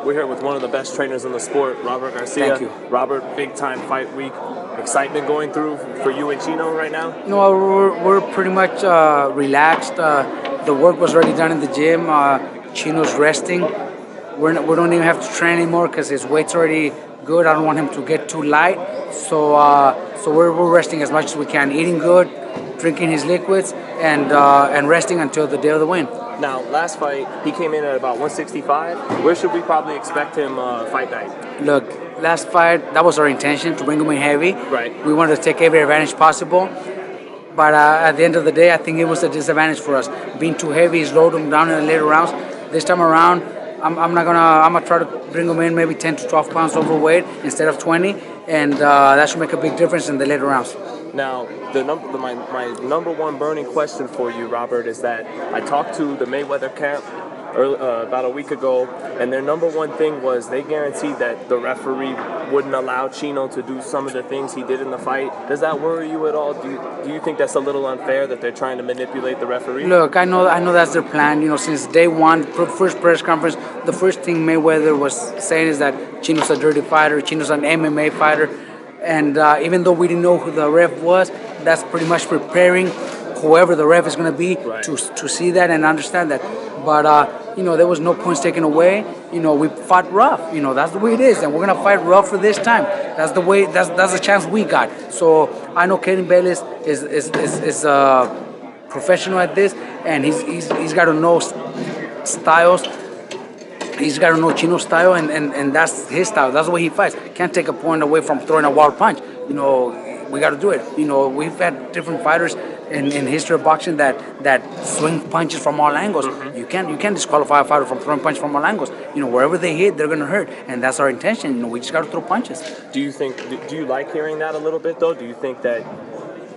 We're here with one of the best trainers in the sport, Robert Garcia. Thank you. Robert, big time fight week. Excitement going through for you and Chino right now? No, we're pretty much relaxed. The work was already done in the gym. Chino's resting. We don't even have to train anymore because his weight's already good. I don't want him to get too light. So we're resting as much as we can, eating good, drinking his liquids, and resting until the day of the win. Now, last fight, he came in at about 165. Where should we probably expect him fight night? Look, last fight, that was our intention, to bring him in heavy. Right. We wanted to take every advantage possible. But at the end of the day, I think it was a disadvantage for us. Being too heavy, slowed him down in the later rounds. This time around, I'm gonna try to bring him in maybe 10 to 12 pounds overweight instead of 20, and that should make a big difference in the later rounds. Now, my number one burning question for you, Robert, is that I talked to the Mayweather camp about a week ago, and their number one thing was they guaranteed that the referee wouldn't allow Chino to do some of the things he did in the fight. Does that worry you at all? Do you think that's a little unfair that they're trying to manipulate the referee? Look, I know that's their plan. You know, since day one, first press conference, the first thing Mayweather was saying is that Chino's a dirty fighter, Chino's an MMA fighter, and even though we didn't know who the ref was, that's pretty much preparing whoever the ref is going to be to see that and understand that. But you know, there was no points taken away. You know, we fought rough. You know, that's the way it is, and we're gonna fight rough for this time. That's the way. That's the chance we got. So I know Caden Bayless is professional at this, and he's got to know styles. He's got to know Chino's style, and that's his style. That's the way he fights. Can't take a point away from throwing a wild punch. You know, we got to do it. You know, we've had different fighters in history of boxing that swing punches from all angles. Mm-hmm. You can't disqualify a fighter from throwing punches from all angles. You know, wherever they hit, they're gonna hurt, and that's our intention. You know, we just got to throw punches. Do you like hearing that a little bit though? Do you think that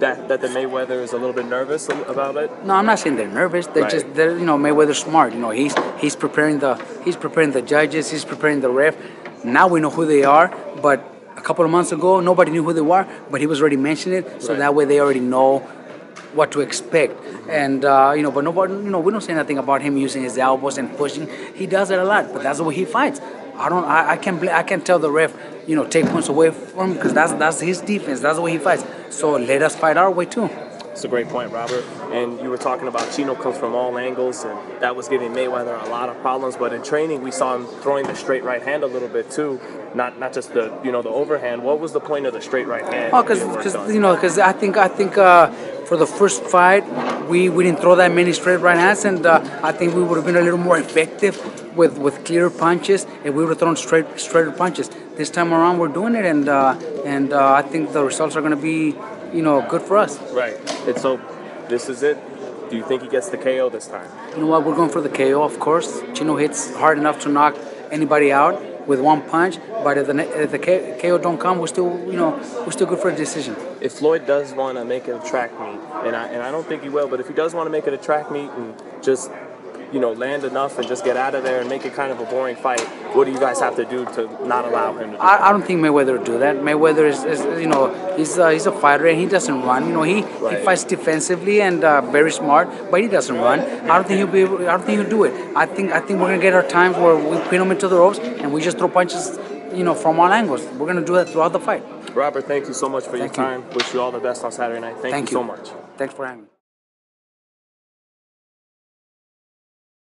the Mayweather is a little bit nervous about it? No, I'm not saying they're nervous. They're you know, Mayweather's smart. You know, he's preparing the judges. He's preparing the ref. Now we know who they are, but a couple of months ago, nobody knew who they were, but he was already mentioning it, so that way they already know what to expect. And you know, but nobody, you know, we don't say nothing about him using his elbows and pushing. He does it a lot, but that's the way he fights. I can't tell the ref, you know, take points away from him, because that's his defense. That's the way he fights. So let us fight our way too. It's a great point, Robert. And you were talking about Chino comes from all angles, and that was giving Mayweather a lot of problems. But in training, we saw him throwing the straight right hand a little bit too, not just the the overhand. What was the point of the straight right hand? Oh, because I think for the first fight we didn't throw that many straight right hands, and I think we would have been a little more effective with clearer punches if we would have thrown straighter punches. This time around, we're doing it, and I think the results are going to be, you know, good for us. Right. And so this is it. Do you think he gets the KO this time? You know what? We're going for the KO, of course. Chino hits hard enough to knock anybody out with one punch, but if the KO don't come, we're still good for a decision. If Floyd does want to make it a track meet, and I don't think he will, but if he does want to make it a track meet and just land enough and just get out of there and make it kind of a boring fight, what do you guys have to do to not allow him to do that? I don't think Mayweather will do that. Mayweather is you know, he's a fighter, and he doesn't run. You know, he fights defensively and very smart, but he doesn't run. I don't think he'll do it. I think we're gonna get our times where we pin him into the ropes and we just throw punches, you know, from all angles. We're gonna do that throughout the fight. Robert, thank you so much for your time. Wish you all the best on Saturday night. Thank you so much. Thanks for having me.